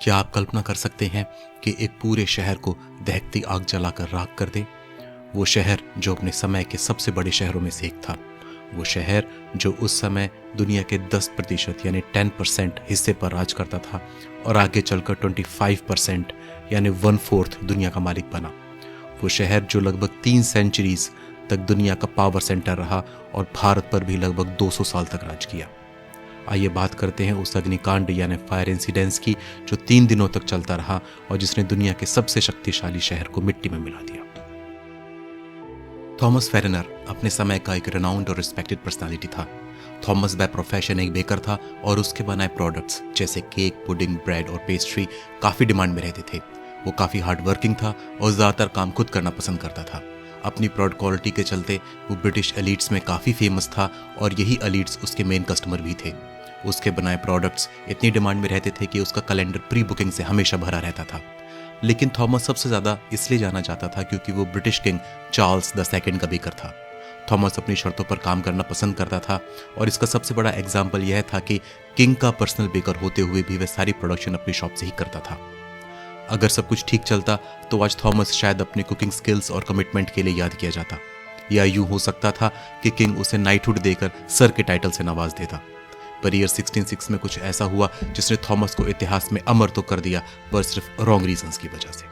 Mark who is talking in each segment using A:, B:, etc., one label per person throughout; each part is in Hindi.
A: क्या आप कल्पना कर सकते हैं कि एक पूरे शहर को दहकती आग जलाकर राख कर दे? वो शहर जो अपने समय के सबसे बड़े शहरों में से एक था, वो शहर जो उस समय दुनिया के 10% यानी 10% हिस्से पर राज करता था और आगे चलकर 25% यानी 1/4 दुनिया का मालिक बना। वो शहर जो लगभग 3 सेंचुरीज तक दुनिया का पावर सेंटर रहा और भारत पर भी लगभग 200 साल तक राज किया। आइए बात करते हैं उस अग्निकांड यानी फायर इंसिडेंस की जो 3 दिनों तक चलता रहा और जिसने दुनिया के सबसे शक्तिशाली शहर को मिट्टी में मिला दिया। थॉमस फेरेनर अपने समय का एक रेनाउंड और रिस्पेक्टेड पर्सनालिटी था। थॉमस बाय प्रोफेशन एक बेकर था और उसके बनाए प्रोडक्ट्स जैसे केक, पुडिंग, ब्रेड और पेस्ट्री काफ़ी डिमांड में रहते थे। वो काफ़ी हार्ड वर्किंग था और ज़्यादातर काम खुद करना पसंद करता था। अपनी प्रोडक्ट क्वालिटी के चलते वो ब्रिटिश एलीट्स में काफ़ी फेमस था और यही एलीट्स उसके मेन कस्टमर भी थे। उसके बनाए प्रोडक्ट्स इतनी डिमांड में रहते थे कि उसका कैलेंडर प्री बुकिंग से हमेशा भरा रहता था। लेकिन थॉमस सबसे ज़्यादा इसलिए जाना जाता था क्योंकि वो ब्रिटिश किंग चार्ल्स II का बेकर था। थॉमस अपनी शर्तों पर काम करना पसंद करता था और इसका सबसे बड़ा एग्जाम्पल यह था कि किंग का पर्सनल बेकर होते हुए भी वह सारी प्रोडक्शन अपनी शॉप से ही करता था। अगर सब कुछ ठीक चलता तो आज थॉमस शायद अपनी कुकिंग स्किल्स और कमिटमेंट के लिए याद किया जाता, या यूं हो सकता था कि किंग उसे नाइटहुड देकर सर के टाइटल से नवाज देता। पर ईयर 1606 में कुछ ऐसा हुआ जिसने थॉमस को इतिहास में अमर तो कर दिया, पर सिर्फ रॉन्ग रीजंस की वजह से।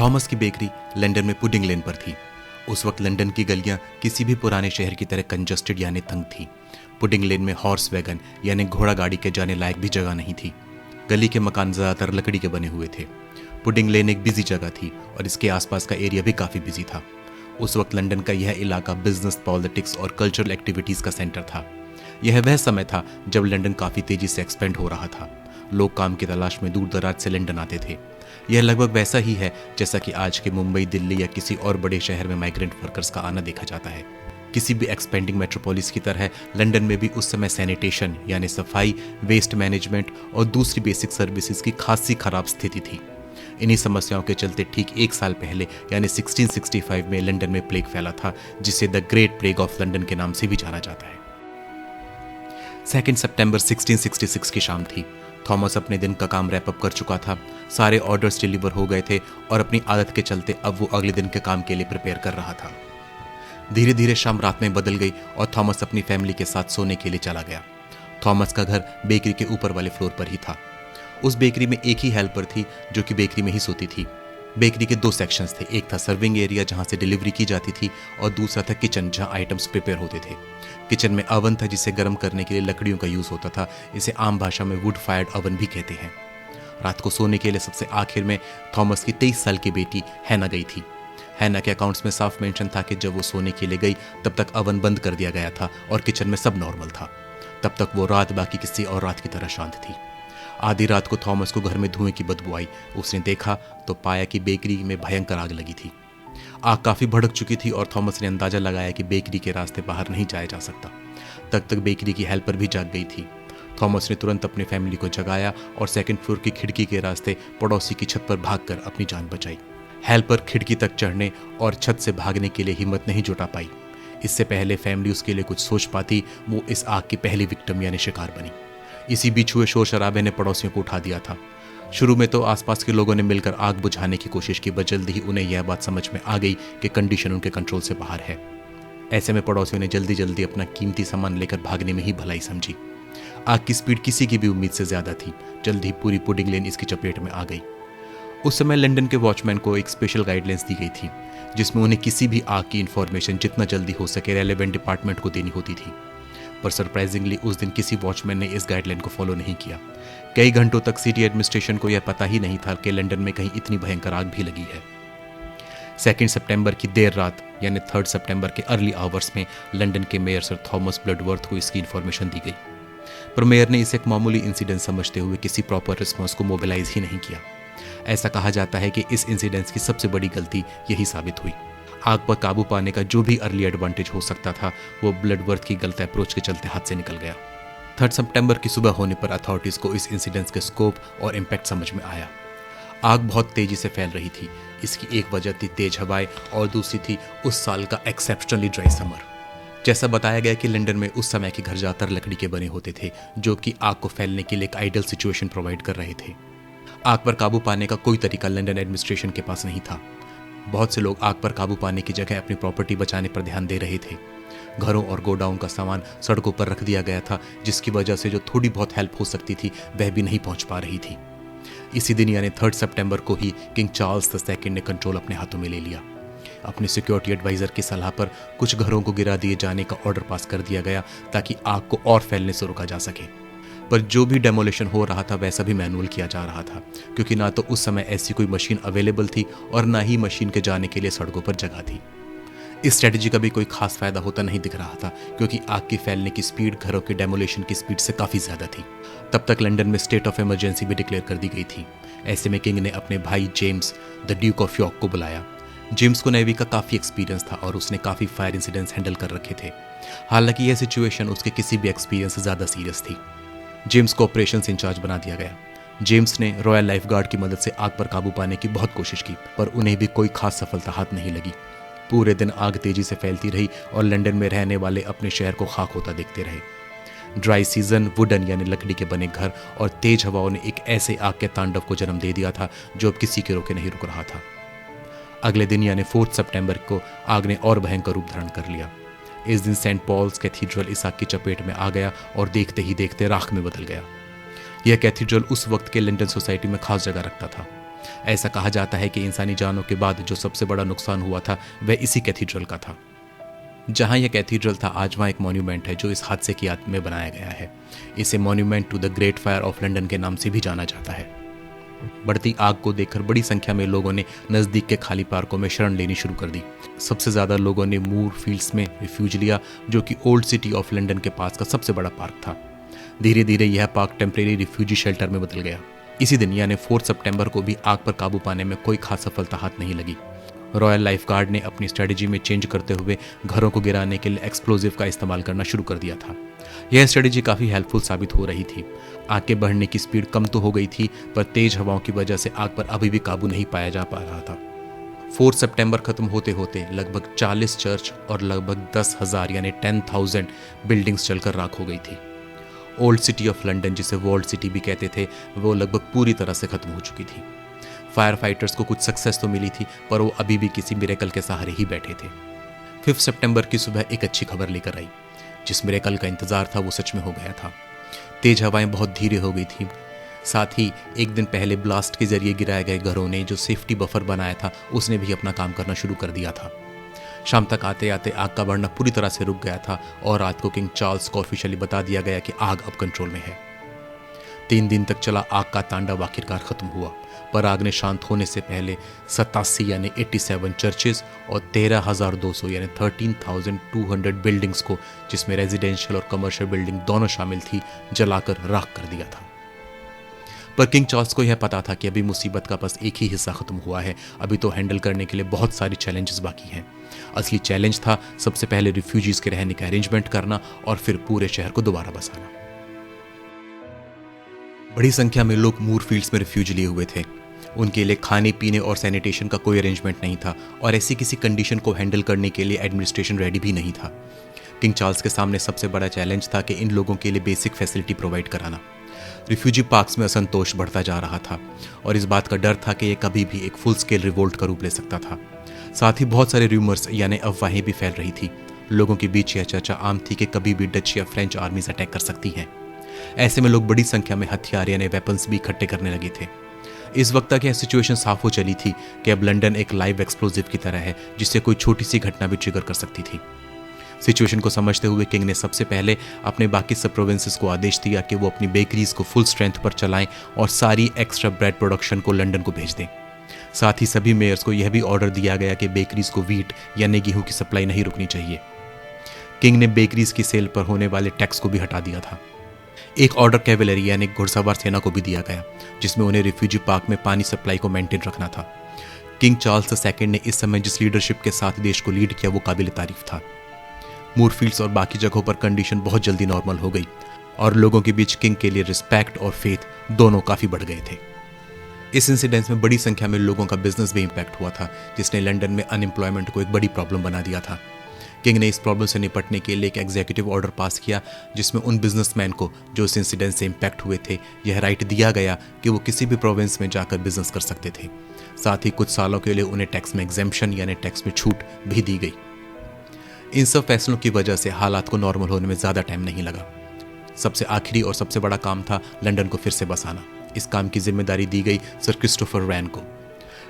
A: थॉमस की बेकरी लंदन में पुडिंग लेन पर थी। उस वक्त लंदन की गलियां किसी भी पुराने शहर की तरह कंजस्टेड यानी तंग थी। पुडिंग लेन में हॉर्स वैगन यानी घोड़ा गाड़ी के जाने लायक भी जगह नहीं थी। गली के मकान ज्यादातर लकड़ी के बने हुए थे। पुडिंग लेन एक बिजी जगह थी और इसके आसपास का एरिया भी काफी बिजी था। उस वक्त लंदन का यह इलाका बिजनेस, पॉलिटिक्स और कल्चरल एक्टिविटीज का सेंटर था। यह वह समय था जब लंदन काफी तेजी से एक्सपेंड हो रहा था। लोग काम की तलाश में दूर दराज से लंदन आते थे। यह लगभग वैसा ही है जैसा कि आज के मुंबई, दिल्ली या किसी और बड़े शहर में माइग्रेंट वर्कर्स का आना देखा जाता है। किसी भी एक्सपेंडिंग मेट्रोपोलिस की तरह लंदन में भी उस समय सैनिटेशन यानी सफाई, वेस्ट मैनेजमेंट और दूसरी बेसिक सर्विसेज की खासी खराब स्थिति थी। इन्हीं समस्याओं के चलते ठीक 1 साल पहले यानी 1665 में लंदन में प्लेग फैला था, जिसे the great plague of London के नाम से भी जाना जाता है। 2 सितंबर 1666 की शाम थी। थॉमस अपने दिन का काम रैप अप कर चुका था। सारे ऑर्डर्स डिलीवर हो गए थे और अपनी आदत के चलते अब वो अगले दिन के काम के लिए प्रिपेयर कर रहा था। धीरे धीरे शाम रात में बदल गई और थॉमस अपनी फैमिली के साथ सोने के लिए चला गया। थॉमस का घर बेकरी के ऊपर वाले फ्लोर पर ही था। उस बेकरी में एक ही हेल्पर थी जो कि बेकरी में ही सोती थी। बेकरी के 2 सेक्शंस थे, एक था सर्विंग एरिया जहां से डिलीवरी की जाती थी और दूसरा था किचन जहां आइटम्स प्रिपेयर होते थे। किचन में ओवन था जिसे गर्म करने के लिए लकड़ियों का यूज होता था। इसे आम भाषा में वुड फायर्ड ओवन भी कहते हैं। रात को सोने के लिए सबसे आखिर में थॉमस की 23 साल की बेटी हैना गई थी। हैना के अकाउंट्स में साफ मेंशन था कि जब वो सोने के लिए गई तब तक ओवन बंद कर दिया गया था और किचन में सब नॉर्मल था। तब तक वो रात बाकी किसी और रात की तरह शांत थी। आधी रात को थॉमस को घर में धुएं की बदबू आई। उसने देखा तो पाया कि बेकरी में भयंकर आग लगी थी। आग काफी भड़क चुकी थी और थॉमस ने अंदाजा लगाया कि बेकरी के रास्ते बाहर नहीं जाया जा सकता। तक बेकरी की हेल्पर भी जाग गई थी। थॉमस ने तुरंत अपनी फैमिली को जगाया और 2nd फ्लोर की खिड़की के रास्ते पड़ोसी की छत पर भागकर अपनी जान बचाई। हेल्पर खिड़की तक चढ़ने और छत से भागने के लिए हिम्मत नहीं जुटा पाई। इससे पहले फैमिली उसके लिए कुछ सोच पाती, वो इस आग की पहली विक्टिम यानी शिकार बनी। इसी बीच हुए शोर शराबे ने पड़ोसियों को उठा दिया था। शुरू में तो आसपास के लोगों ने मिलकर आग बुझाने की कोशिश की, पर जल्दी ही उन्हें यह बात समझ में आ गई कि कंडीशन उनके कंट्रोल से बाहर है। ऐसे में पड़ोसियों ने जल्दी जल्दी अपना कीमती सामान लेकर भागने में ही भलाई समझी। आग की स्पीड किसी की भी उम्मीद से ज्यादा थी। जल्दी ही पूरी पुडिंग लेन इसकी चपेट में आ गई। उस समय लंदन के वॉचमैन को एक स्पेशल गाइडलाइंस दी गई थी जिसमें उन्हें किसी भी आग की इंफॉर्मेशन जितना जल्दी हो सके रेलेवेंट डिपार्टमेंट को देनी होती थी। पर सरप्राइजिंगली उस दिन किसी वॉचमैन ने इस गाइडलाइन को फॉलो नहीं किया। कई घंटों तक सिटी एडमिनिस्ट्रेशन को यह पता ही नहीं था कि लंदन में कहीं इतनी भयंकर आग भी लगी है। 2 सितंबर की देर रात यानी 3 सितंबर के अर्ली आवर्स में लंदन के मेयर सर थॉमस ब्लडवर्थ को इसकी इन्फॉर्मेशन दी गई। पर मेयर ने इसे एक मामूली इंसिडेंट समझते हुए किसी प्रॉपर रिस्पॉन्स को मोबिलाइज ही नहीं किया। ऐसा कहा जाता है कि इस इंसिडेंट की सबसे बड़ी गलती यही साबित हुई। आग पर काबू पाने का जो भी अर्ली एडवांटेज हो सकता था वो ब्लडवर्थ की गलत अप्रोच के चलते हाथ से निकल गया। 3 सितंबर की सुबह होने पर अथॉरिटीज को इस इंसिडेंट के स्कोप और इम्पैक्ट समझ में आया। आग बहुत तेजी से फैल रही थी। इसकी एक वजह थी तेज हवाएं और दूसरी थी उस साल का एक्सेप्शनली ड्राई समर। जैसा बताया गया कि लंदन में उस समय के घर ज़्यादातर लकड़ी के बने होते थे, जो कि आग को फैलने के लिए एक आइडियल सिचुएशन प्रोवाइड कर रहे थे। आग पर काबू पाने का कोई तरीका लंदन एडमिनिस्ट्रेशन के पास नहीं था। बहुत से लोग आग पर काबू पाने की जगह अपनी प्रॉपर्टी बचाने पर ध्यान दे रहे थे। घरों और गोडाउन का सामान सड़कों पर रख दिया गया था, जिसकी वजह से जो थोड़ी बहुत हेल्प हो सकती थी वह भी नहीं पहुंच पा रही थी। इसी दिन यानी 3 सितंबर को ही किंग चार्ल्स II ने कंट्रोल अपने हाथों में ले लिया। अपने सिक्योरिटी एडवाइजर की सलाह पर कुछ घरों को गिरा दिए जाने का ऑर्डर पास कर दिया गया ताकि आग को और फैलने से रोका जा सके। पर जो भी डेमोलिशन हो रहा था वैसा भी मैनुअल किया जा रहा था, क्योंकि ना तो उस समय ऐसी कोई मशीन अवेलेबल थी और ना ही मशीन के जाने के लिए सड़कों पर जगह थी। इस स्ट्रेटजी का भी कोई खास फायदा होता नहीं दिख रहा था, क्योंकि आग की फैलने की स्पीड घरों के डेमोलिशन की स्पीड से काफ़ी ज़्यादा थी। तब तक लंदन में स्टेट ऑफ इमरजेंसी भी डिक्लेयर कर दी गई थी। ऐसे में किंग ने अपने भाई James the Duke of York को बुलाया। जेम्स को नेवी का काफ़ी एक्सपीरियंस था और उसने काफ़ी फायर इंसिडेंट्स हैंडल कर रखे थे। हालांकि यह सिचुएशन उसके किसी भी एक्सपीरियंस से ज़्यादा सीरियस थी। जेम्स को ऑपरेशंस इंचार्ज बना दिया गया। जेम्स ने रॉयल लाइफ गार्ड की मदद से आग पर काबू पाने की बहुत कोशिश की, पर उन्हें भी कोई खास सफलता हाथ नहीं लगी। पूरे दिन आग तेजी से फैलती रही और लंदन में रहने वाले अपने शहर को खाक होता देखते रहे। ड्राई सीजन, वुडन यानी लकड़ी के बने घर और तेज हवाओं ने एक ऐसे आग के तांडव को जन्म दे दिया था जो अब किसी के रोके नहीं रुक रहा था। अगले दिन यानी 4 सितंबर को आग ने और भयंकर रूप धारण कर लिया। इस दिन सेंट पॉल्स कैथीड्रल इस आग की चपेट में आ गया और देखते ही देखते राख में बदल गया। यह कैथीड्रल उस वक्त के लंदन सोसाइटी में खास जगह रखता था। ऐसा कहा जाता है कि इंसानी जानों के बाद जो सबसे बड़ा नुकसान हुआ था वह इसी कैथीड्रल का था। जहां यह कैथीड्रल था आज वहां एक मॉन्यूमेंट है जो इस हादसे की याद में बनाया गया है। इसे monument to the great fire of London के नाम से भी जाना जाता है। बढ़ती आग को देखकर बड़ी संख्या में लोगों ने नज़दीक के खाली पार्कों में शरण लेनी शुरू कर दी। सबसे ज़्यादा लोगों ने मूर फील्ड्स में रिफ्यूज लिया, जो कि ओल्ड सिटी ऑफ लंदन के पास का सबसे बड़ा पार्क था। धीरे धीरे यह पार्क टेम्परेरी रिफ्यूजी शेल्टर में बदल गया। इसी दिन यानी 4 सितंबर को भी आग पर काबू पाने में कोई खास सफलता हाथ नहीं लगी। रॉयल लाइफ गार्ड ने अपनी स्ट्रेटजी में चेंज करते हुए घरों को गिराने के लिए एक्सप्लोजिव का इस्तेमाल करना शुरू कर दिया था। यह स्ट्रेटजी काफ़ी हेल्पफुल साबित हो रही थी। आग के बढ़ने की स्पीड कम तो हो गई थी, पर तेज हवाओं की वजह से आग पर अभी भी काबू नहीं पाया जा पा रहा था। 4 सितंबर खत्म होते होते लगभग 40 चर्च और लगभग 10,000 यानी 10,000 बिल्डिंग्स जलकर राख हो गई थी। ओल्ड सिटी ऑफ लंदन, जिसे वॉल्ड सिटी भी कहते थे, वो लगभग पूरी तरह से खत्म हो चुकी थी। फायर फाइटर्स को कुछ सक्सेस तो मिली थी, पर वो अभी भी किसी मिरेकल के सहारे ही बैठे थे। 5 सितंबर की सुबह एक अच्छी खबर लेकर आई। जिस मिरेकल का इंतजार था वो सच में हो गया था। तेज हवाएं बहुत धीरे हो गई थी। साथ ही एक दिन पहले ब्लास्ट के जरिए गिराए गए घरों ने जो सेफ्टी बफर बनाया था उसने भी अपना काम करना शुरू कर दिया था। शाम तक आते आते आग का बढ़ना पूरी तरह से रुक गया था और रात को किंग चार्ल्स को ऑफिशियली बता दिया गया कि आग अब कंट्रोल में है। 3 दिन तक चला आग का तांडव आखिरकार खत्म हुआ, पर आग ने शांत होने से पहले 87 यानी 87 चर्चेस और 13,200 यानी 13,200 बिल्डिंग्स को, जिसमें रेजिडेंशियल और कमर्शियल बिल्डिंग दोनों शामिल थी, जलाकर राख कर दिया था। पर किंग चार्ल्स को यह पता था कि अभी मुसीबत का बस एक ही हिस्सा खत्म हुआ है। अभी तो हैंडल करने के लिए बहुत सारी चैलेंजेस बाकी हैं। असली चैलेंज था सबसे पहले रिफ्यूजीज के रहने का अरेंजमेंट करना और फिर पूरे शहर को दोबारा बसाना। बड़ी संख्या में लोग मूर फील्ड्स में रिफ्यूज लिए हुए थे। उनके लिए खाने पीने और सैनिटेशन का कोई अरेंजमेंट नहीं था और ऐसी किसी कंडीशन को हैंडल करने के लिए एडमिनिस्ट्रेशन रेडी भी नहीं था। किंग चार्ल्स के सामने सबसे बड़ा चैलेंज था कि इन लोगों के लिए बेसिक फैसिलिटी प्रोवाइड कराना। रिफ्यूजी पार्क्स में असंतोष बढ़ता जा रहा था और इस बात का डर था कि यह कभी भी एक फुल स्केल रिवोल्ट का रूप ले सकता था। साथ ही बहुत सारे रूमर्स यानी अफवाहें भी फैल रही थी। लोगों के बीच यह चर्चा आम थी कि कभी भी डच या फ्रेंच आर्मीज अटैक कर सकती हैं। ऐसे में लोग बड़ी संख्या में हथियार यानी वेपन्स भी इकट्ठे करने लगे थे। इस वक्त तक यह सिचुएशन साफ हो चली थी कि अब लंदन एक लाइव एक्सप्लोजिव की तरह है, जिससे कोई छोटी सी घटना भी ट्रिगर कर सकती थी। सिचुएशन को समझते हुए किंग ने सबसे पहले अपने बाकी सब प्रोविंसेस को आदेश दिया कि वो अपनी बेकरीज को फुल स्ट्रेंथ पर चलाएं और सारी एक्स्ट्रा ब्रेड प्रोडक्शन को लंदन को भेज दें। साथ ही सभी मेयर्स को यह भी ऑर्डर दिया गया कि बेकरीज को व्हीट यानी गेहूं की सप्लाई नहीं रुकनी चाहिए। किंग ने बेकरीज की सेल पर होने वाले टैक्स को भी हटा दिया था। एक ऑर्डर कैवेलरी यानी घुड़सवार सेना को भी दिया गया, जिसमें उन्हें रिफ्यूजी पार्क में पानी सप्लाई को मेंटेन रखना था। किंग चार्ल्स II ने इस समय जिस लीडरशिप के साथ देश को लीड किया वो काबिल तारीफ था। मूरफील्ड्स और बाकी जगहों पर कंडीशन बहुत जल्दी नॉर्मल हो गई और लोगों के बीच किंग के लिए रिस्पेक्ट और फेथ दोनों काफ़ी बढ़ गए थे। इस इंसिडेंस में बड़ी संख्या में लोगों का बिजनेस भी इंपैक्ट हुआ था, जिसने लंदन में अनएम्प्लॉयमेंट को एक बड़ी प्रॉब्लम बना दिया था। किंग ने इस प्रॉब्लम से निपटने के लिए एक एग्जीक्यूटिव ऑर्डर पास किया जिसमें उन बिजनेसमैन को जो इस इंसिडेंट से इम्पैक्ट हुए थे यह राइट दिया गया कि वो किसी भी प्रोविंस में जाकर बिजनेस कर सकते थे। साथ ही कुछ सालों के लिए उन्हें टैक्स में एग्जेम्पशन यानी टैक्स में छूट भी दी गई। इन सब फैसलों की वजह से हालात को नॉर्मल होने में ज़्यादा टाइम नहीं लगा। सबसे आखिरी और सबसे बड़ा काम था लंदन को फिर से बसाना। इस काम की जिम्मेदारी दी गई सर क्रिस्टोफर रैन को।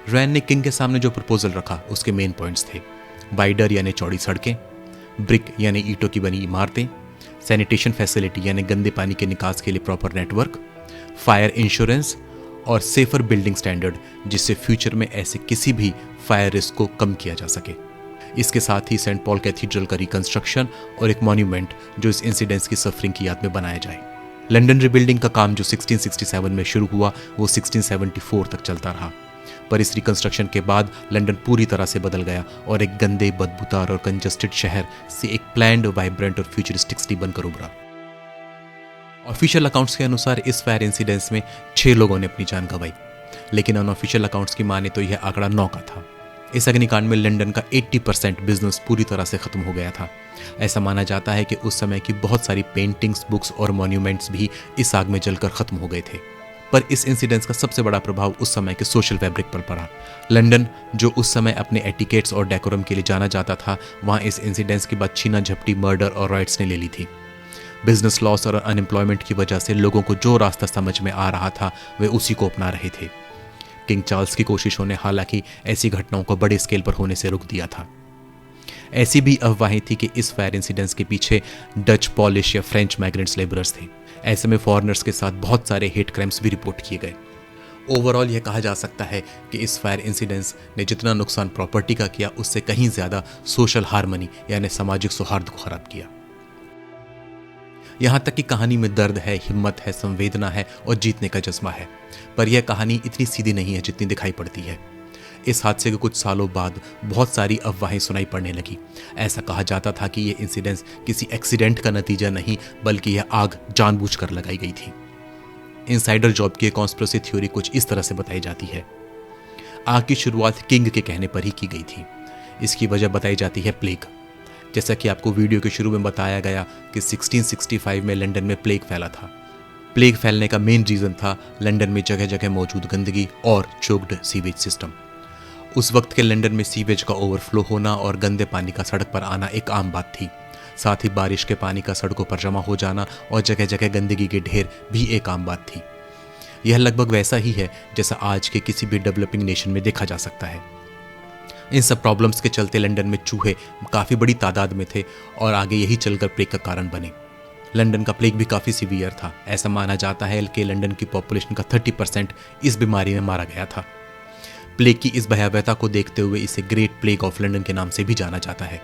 A: रैन ने किंग के सामने जो प्रपोजल रखा उसके मेन पॉइंट्स थे वाइडर यानी चौड़ी सड़कें, ब्रिक यानी ईंटों की बनी इमारतें, सैनिटेशन फैसिलिटी यानी गंदे पानी के निकास के लिए प्रॉपर नेटवर्क, फायर इंश्योरेंस और सेफर बिल्डिंग स्टैंडर्ड जिससे फ्यूचर में ऐसे किसी भी फायर रिस्क को कम किया जा सके। इसके साथ ही सेंट पॉल कैथीड्रल का रिकंस्ट्रक्शन और एक मॉन्यूमेंट जो इस इंसिडेंट्स की सफरिंग की याद में बनाया जाए। लंदन रिबिल्डिंग का काम जो 1667 में शुरू हुआ वो 1674 तक चलता रहा, पर इस रिकंस्ट्रक्शन के बाद लंदन पूरी तरह से बदल गया और एक गंदे, बदबूदार और कंजस्टेड शहर से एक प्लैंड, वाइब्रेंट और फ्यूचरिस्टिक सिटी बनकर उभरा। ऑफिशियल अकाउंट्स के अनुसार इस फायर इंसिडेंट्स में 6 लोगों ने अपनी जान गंवाई, लेकिन अनऑफिशियल अकाउंट्स की माने तो यह आंकड़ा 9 का था। इस अग्निकांड में लंदन का 80% बिजनेस पूरी तरह से खत्म हो गया था। ऐसा माना जाता है कि उस समय की बहुत सारी पेंटिंग्स, बुक्स और मॉन्यूमेंट्स भी इस आग में जलकर खत्म हो गए थे। पर इस इंसिडेंट्स का सबसे बड़ा प्रभाव उस समय के सोशल फैब्रिक पर पड़ा। लंदन जो उस समय अपने एटिकेट्स और डेकोरम के लिए जाना जाता था, वहाँ इस इंसिडेंट्स के बाद छीना झपटी, मर्डर और राइट्स ने ले ली थी। बिजनेस लॉस और अनएम्प्लॉयमेंट की वजह से लोगों को जो रास्ता समझ में आ रहा था वे उसी को अपना रहे थे। किंग चार्ल्स की कोशिशों ने हालांकि ऐसी घटनाओं को बड़े स्केल पर होने से रोक दिया था। ऐसी भी अफवाहें थी कि इस फायर इंसिडेंट्स के पीछे डच, पॉलिश या फ्रेंच माइग्रेंट्स लेबरर्स थे। ऐसे में फॉरेनर्स के साथ बहुत सारे हेट क्राइम्स भी रिपोर्ट किए गए। ओवरऑल यह कहा जा सकता है कि इस फायर इंसिडेंट्स ने जितना नुकसान प्रॉपर्टी का किया उससे कहीं ज्यादा सोशल हार्मनी यानी सामाजिक सौहार्द को खराब किया। यहां तक कि कहानी में दर्द है, हिम्मत है, संवेदना है और जीतने का जज्बा है, पर यह कहानी इतनी सीधी नहीं है जितनी दिखाई पड़ती है। इस हादसे के कुछ सालों बाद बहुत सारी अफवाहें सुनाई पड़ने लगी। ऐसा कहा जाता था कि यह इंसिडेंस किसी एक्सीडेंट का नतीजा नहीं बल्कि यह आग जानबूझकर लगाई गई थी। इनसाइडर जॉब की कॉन्स्पिरेसी थ्योरी कुछ इस तरह से बताई जाती है। आग की शुरुआत किंग के कहने पर ही की गई थी। इसकी वजह बताई जाती है प्लेग। जैसा कि आपको वीडियो के शुरू में बताया गया कि 1665 में लंदन में प्लेग फैला था। प्लेग फैलने का मेन रीजन था लंदन में जगह जगह मौजूद गंदगी और चोक्ड सीवेज सिस्टम। उस वक्त के लंदन में सीवेज का ओवरफ्लो होना और गंदे पानी का सड़क पर आना एक आम बात थी। साथ ही बारिश के पानी का सड़कों पर जमा हो जाना और जगह जगह गंदगी के ढेर भी एक आम बात थी। यह लगभग वैसा ही है जैसा आज के किसी भी डेवलपिंग नेशन में देखा जा सकता है। इन सब प्रॉब्लम्स के चलते लंदन में चूहे काफ़ी बड़ी तादाद में थे और आगे यही चलकर प्लेग का कारण बने। लंदन का प्लेग भी काफ़ी सीवियर था। ऐसा माना जाता है कि लंदन की पॉपुलेशन का 30% इस बीमारी में मारा गया था। प्लेग की इस भयावहता को देखते हुए इसे ग्रेट प्लेग ऑफ लंदन के नाम से भी जाना जाता है।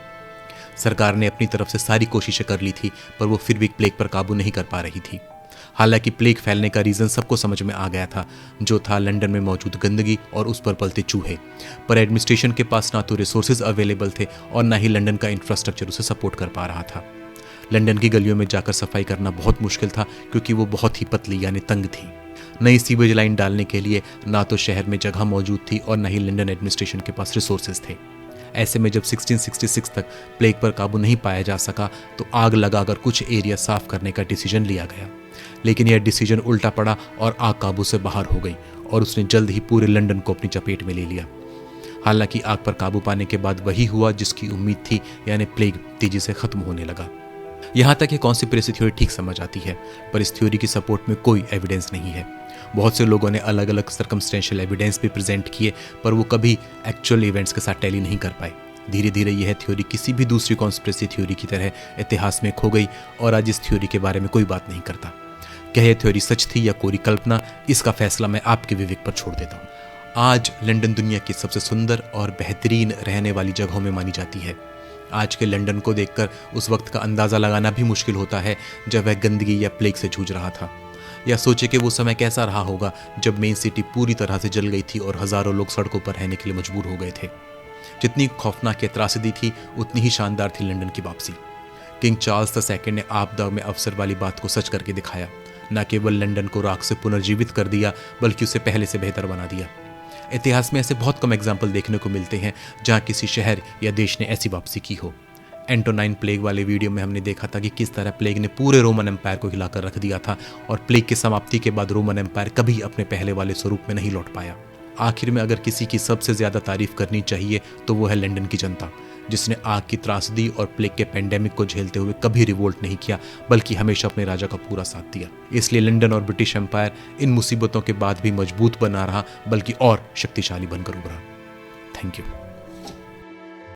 A: सरकार ने अपनी तरफ से सारी कोशिशें कर ली थी पर वो फिर भी प्लेग पर काबू नहीं कर पा रही थी। हालांकि प्लेग फैलने का रीज़न सबको समझ में आ गया था, जो था लंदन में मौजूद गंदगी और उस पर पलते चूहे। पर एडमिनिस्ट्रेशन के पास ना तो रिसोर्सेज अवेलेबल थे और ना ही लंदन का इंफ्रास्ट्रक्चर उसे सपोर्ट कर पा रहा था। लंदन की गलियों में जाकर सफाई करना बहुत मुश्किल था क्योंकि वो बहुत ही पतली यानी तंग थी। नई सीवेज लाइन डालने के लिए ना तो शहर में जगह मौजूद थी और ना ही लंदन एडमिनिस्ट्रेशन के पास रिसोर्सेज थे। ऐसे में जब 1666 तक प्लेग पर काबू नहीं पाया जा सका तो आग लगाकर कुछ एरिया साफ करने का डिसीजन लिया गया, लेकिन यह डिसीजन उल्टा पड़ा और आग काबू से बाहर हो गई और उसने जल्द ही पूरे लंदन को अपनी चपेट में ले लिया। हालांकि आग पर काबू पाने के बाद वही हुआ जिसकी उम्मीद थी, यानी प्लेग तेजी से खत्म होने लगा। यहाँ तक ये कॉन्स्पिरेसी थ्योरी ठीक समझ आती है, पर इस थ्योरी की सपोर्ट में कोई एविडेंस नहीं है। बहुत से लोगों ने अलग अलग सर्कमस्टेंशियल एविडेंस भी प्रेजेंट किए, पर वो कभी एक्चुअल इवेंट्स के साथ टैली नहीं कर पाए। धीरे धीरे यह थ्योरी किसी भी दूसरी कॉन्स्पिरेसी थ्योरी की तरह इतिहास में खो गई और आज इस थ्योरी के बारे में कोई बात नहीं करता। क्या यह थ्योरी सच थी या कोरी कल्पना, इसका फैसला मैं आपके विवेक पर छोड़ देता हूँ। आज लंदन दुनिया की सबसे सुंदर और बेहतरीन रहने वाली जगहों में मानी जाती है। आज के लंदन को देखकर उस वक्त का अंदाज़ा लगाना भी मुश्किल होता है जब वह गंदगी या प्लेग से जूझ रहा था। या सोचे कि वो समय कैसा रहा होगा जब मेन सिटी पूरी तरह से जल गई थी और हज़ारों लोग सड़कों पर रहने के लिए मजबूर हो गए थे। जितनी खौफनाक त्रासदी थी उतनी ही शानदार थी लंदन की वापसी। किंग चार्ल्स II ने आपदा में अवसर वाली बात को सच करके दिखाया। न केवल लंदन को राख से पुनर्जीवित कर दिया बल्कि उसे पहले से बेहतर बना दिया। इतिहास में ऐसे बहुत कम एग्जाम्पल देखने को मिलते हैं जहाँ किसी शहर या देश ने ऐसी वापसी की हो। एंटोनाइन प्लेग वाले वीडियो में हमने देखा था कि किस तरह प्लेग ने पूरे रोमन एम्पायर को हिलाकर रख दिया था और प्लेग की समाप्ति के बाद रोमन एम्पायर कभी अपने पहले वाले स्वरूप में नहीं लौट पाया। आखिर में अगर किसी की सबसे ज़्यादा तारीफ करनी चाहिए तो वो है लंदन की जनता, जिसने आग की त्रासदी और प्लेग के पेंडेमिक को झेलते हुए कभी रिवोल्ट नहीं किया, बल्कि हमेशा अपने राजा का पूरा साथ दिया। इसलिए लंदन और ब्रिटिश एम्पायर इन मुसीबतों के बाद भी मजबूत बना रहा, बल्कि और शक्तिशाली बनकर उभरा। Thank you.